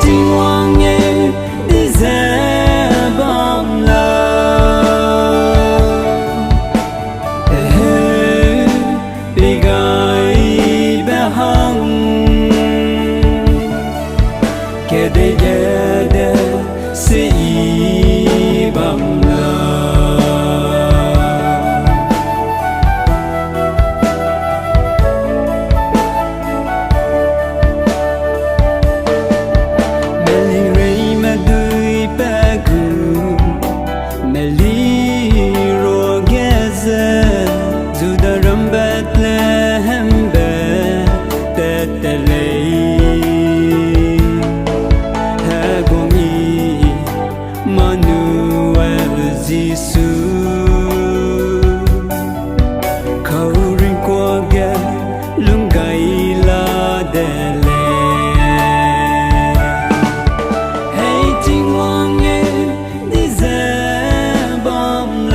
Tingwang Ngeu đi Zeme Bamlau bị gai bé hăng kẻ đây sẽ Bamlau Meli rei ma dui bagu Meli ro geze Zuda rambat lehem be tetelei Hagomi Manuel Zisu Kaurin kwa ge lungai la dele Hey Tingwang Ngeu đi Zeme Bamlau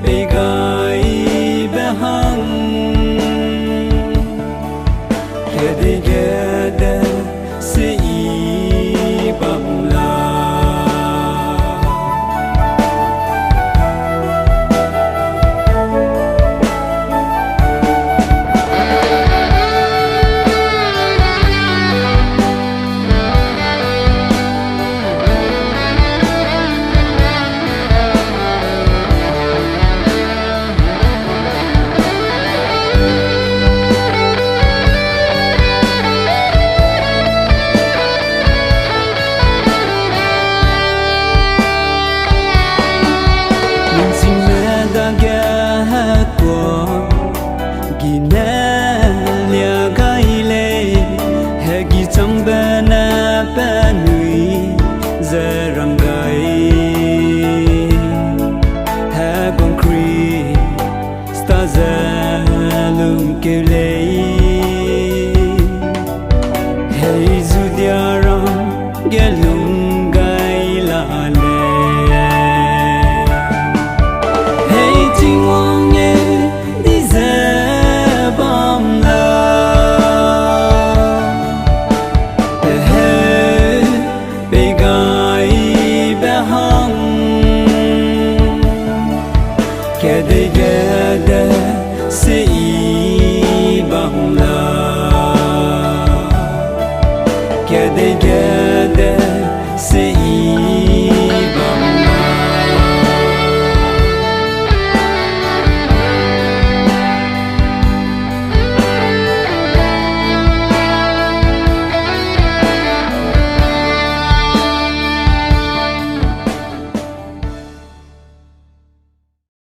bị gai bé hăng kẻ đi sẽ Bamlau Zeme da ga kwa ginelia gaile hegi chambana panui zarangai ha concrete stazalum kelei hey zudiaram gelung gailale Tingwang Ngeu đi Zeme Bamlau bị gai bé hăng kẻ đây sẽ